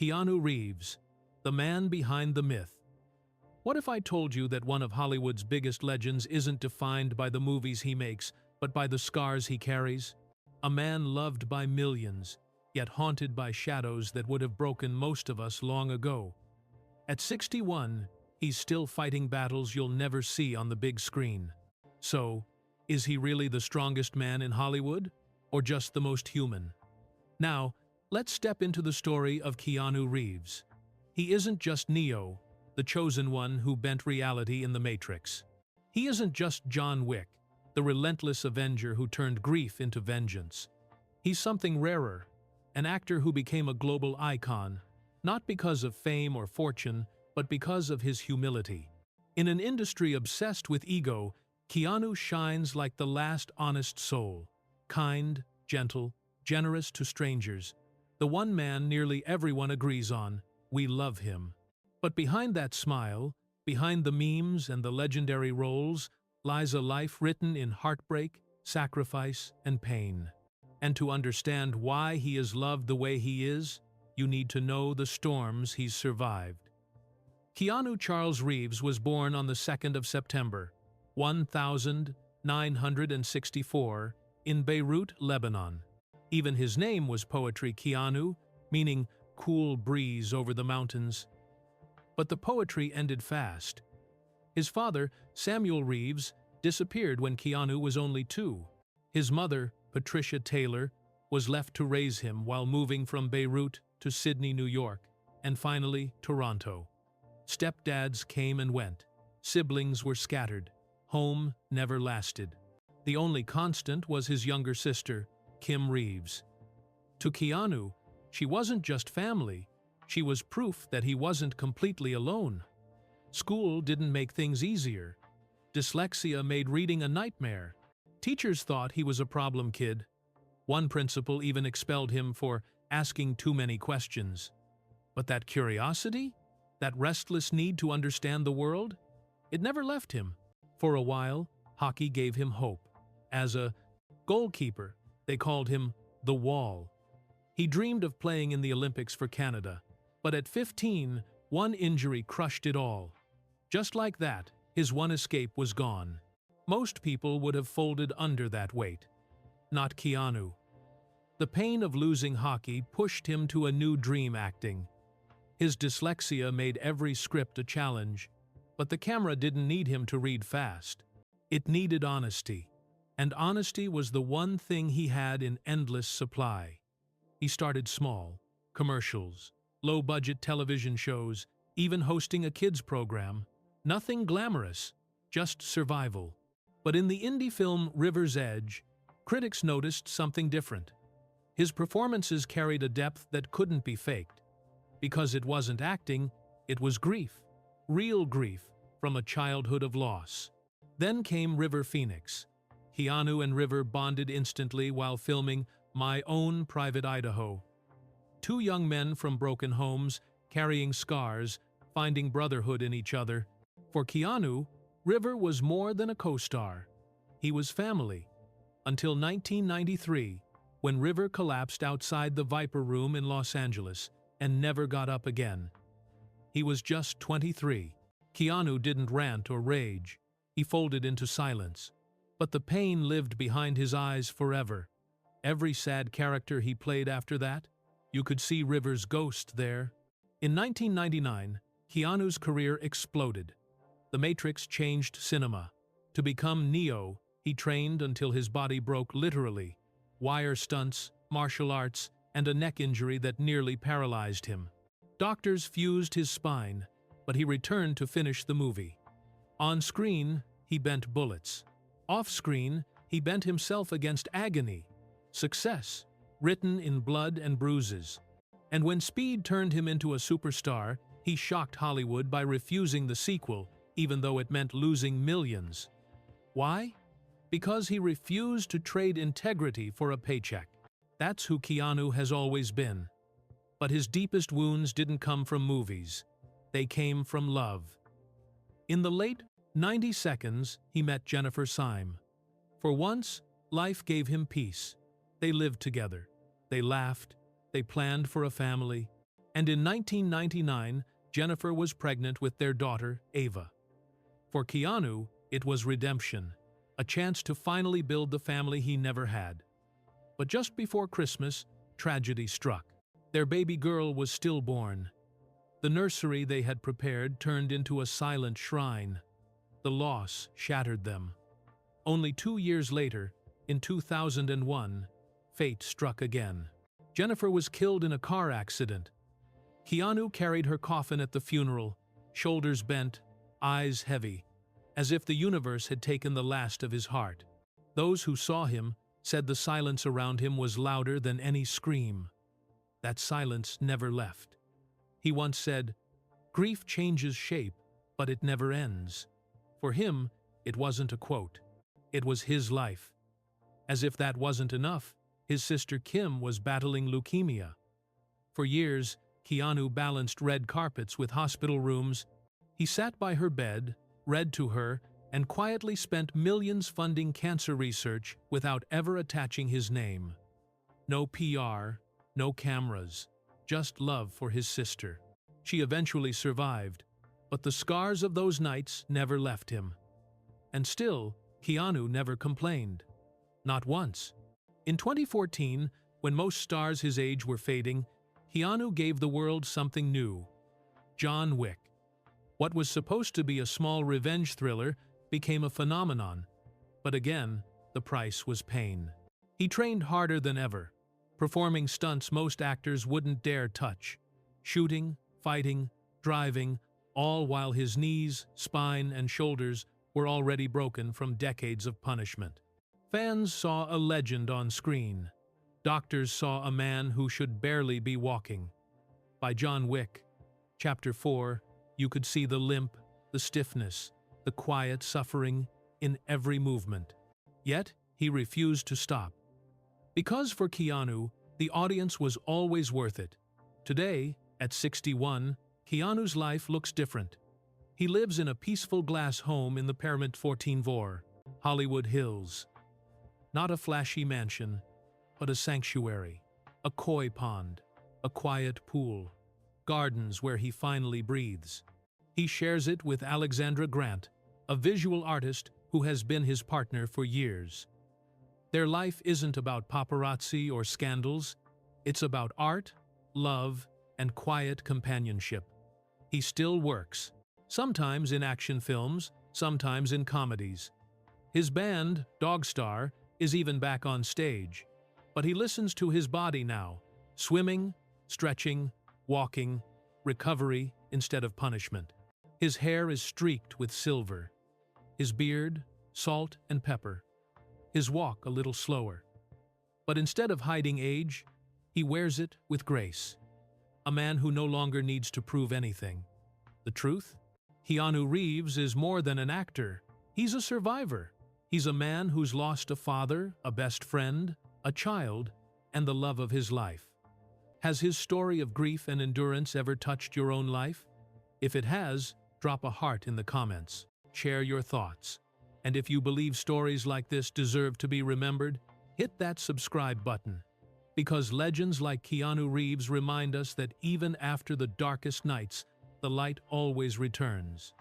Keanu Reeves, the man behind the myth. What if I told you that one of Hollywood's biggest legends isn't defined by the movies he makes, but by the scars he carries? A man loved by millions, yet haunted by shadows that would have broken most of us long ago. At 61, he's still fighting battles you'll never see on the big screen. So, is he really the strongest man in Hollywood, or just the most human? Now, let's step into the story of Keanu Reeves. He isn't just Neo, the chosen one who bent reality in the Matrix. He isn't just John Wick, the relentless avenger who turned grief into vengeance. He's something rarer, an actor who became a global icon, not because of fame or fortune, but because of his humility. In an industry obsessed with ego, Keanu shines like the last honest soul, kind, gentle, generous to strangers. The one man nearly everyone agrees on, we love him. But behind that smile, behind the memes and the legendary roles, lies a life written in heartbreak, sacrifice, and pain. And to understand why he is loved the way he is, you need to know the storms he's survived. Keanu Charles Reeves was born on the 2nd of September, 1964, in Beirut, Lebanon. Even his name was poetry, Keanu, meaning cool breeze over the mountains. But the poetry ended fast. His father, Samuel Reeves, disappeared when Keanu was only 2. His mother, Patricia Taylor, was left to raise him while moving from Beirut to Sydney, New York, and finally Toronto. Stepdads came and went. Siblings were scattered. Home never lasted. The only constant was his younger sister, Kim Reeves. To Keanu, she wasn't just family, she was proof that he wasn't completely alone. School didn't make things easier. Dyslexia made reading a nightmare. Teachers thought he was a problem kid. One principal even expelled him for asking too many questions. But that curiosity, that restless need to understand the world, it never left him. For a while, hockey gave him hope. As a goalkeeper, they called him the Wall. He dreamed of playing in the Olympics for Canada, but at 15, one injury crushed it all. Just like that, his one escape was gone. Most people would have folded under that weight. Not Keanu. The pain of losing hockey pushed him to a new dream: acting. His dyslexia made every script a challenge, but the camera didn't need him to read fast. It needed honesty. And honesty was the one thing he had in endless supply. He started small: commercials, low-budget television shows, even hosting a kids program. Nothing glamorous, just survival. But in the indie film River's Edge, critics noticed something different. His performances carried a depth that couldn't be faked. Because it wasn't acting, it was grief. Real grief from a childhood of loss. Then came River Phoenix. Keanu and River bonded instantly while filming My Own Private Idaho. 2 young men from broken homes, carrying scars, finding brotherhood in each other. For Keanu, River was more than a co-star. He was family. Until 1993, when River collapsed outside the Viper Room in Los Angeles and never got up again. He was just 23. Keanu didn't rant or rage. He folded into silence. But the pain lived behind his eyes forever. Every sad character he played after that, you could see River's ghost there. In 1999, Keanu's career exploded. The Matrix changed cinema. To become Neo, he trained until his body broke literally. Wire stunts, martial arts, and a neck injury that nearly paralyzed him. Doctors fused his spine, but he returned to finish the movie. On screen, he bent bullets. Off-screen, he bent himself against agony. Success, written in blood and bruises. And when speed turned him into a superstar, he shocked Hollywood by refusing the sequel, even though it meant losing millions. Why? Because he refused to trade integrity for a paycheck. That's who Keanu has always been. But his deepest wounds didn't come from movies. They came from love. In the late 90 seconds, he met Jennifer Syme. For once, life gave him peace. They lived together. They laughed. They planned for a family. And in 1999, Jennifer was pregnant with their daughter, Ava. For Keanu, it was redemption, a chance to finally build the family he never had. But just before Christmas, tragedy struck. Their baby girl was stillborn. The nursery they had prepared turned into a silent shrine. The loss shattered them. Only 2 years later, in 2001, fate struck again. Jennifer was killed in a car accident. Keanu carried her coffin at the funeral, shoulders bent, eyes heavy, as if the universe had taken the last of his heart. Those who saw him said the silence around him was louder than any scream. That silence never left. He once said, "Grief changes shape, but it never ends." For him, it wasn't a quote. It was his life. As if that wasn't enough, his sister Kim was battling leukemia. For years, Keanu balanced red carpets with hospital rooms. He sat by her bed, read to her, and quietly spent millions funding cancer research without ever attaching his name. No PR, no cameras, just love for his sister. She eventually survived, but the scars of those nights never left him. And still, Keanu never complained. Not once. In 2014, when most stars his age were fading, Keanu gave the world something new. John Wick. What was supposed to be a small revenge thriller became a phenomenon. But again, the price was pain. He trained harder than ever, performing stunts most actors wouldn't dare touch. Shooting, fighting, driving, all while his knees, spine, and shoulders were already broken from decades of punishment. Fans saw a legend on screen. Doctors saw a man who should barely be walking. By John Wick, Chapter 4, you could see the limp, the stiffness, the quiet suffering in every movement. Yet, he refused to stop. Because for Keanu, the audience was always worth it. Today, at 61, Keanu's life looks different. He lives in a peaceful glass home in the Paramount 14 Vor, Hollywood Hills. Not a flashy mansion, but a sanctuary, a koi pond, a quiet pool, gardens where he finally breathes. He shares it with Alexandra Grant, a visual artist who has been his partner for years. Their life isn't about paparazzi or scandals, it's about art, love, and quiet companionship. He still works, sometimes in action films, sometimes in comedies. His band, Dogstar, is even back on stage. But he listens to his body now, swimming, stretching, walking, recovery instead of punishment. His hair is streaked with silver. His beard, salt and pepper. His walk a little slower. But instead of hiding age, he wears it with grace. A man who no longer needs to prove anything. The truth? Keanu Reeves is more than an actor. He's a survivor. He's a man who's lost a father, a best friend, a child, and the love of his life. Has his story of grief and endurance ever touched your own life? If it has, drop a heart in the comments. Share your thoughts. And if you believe stories like this deserve to be remembered, hit that subscribe button. Because legends like Keanu Reeves remind us that even after the darkest nights, the light always returns.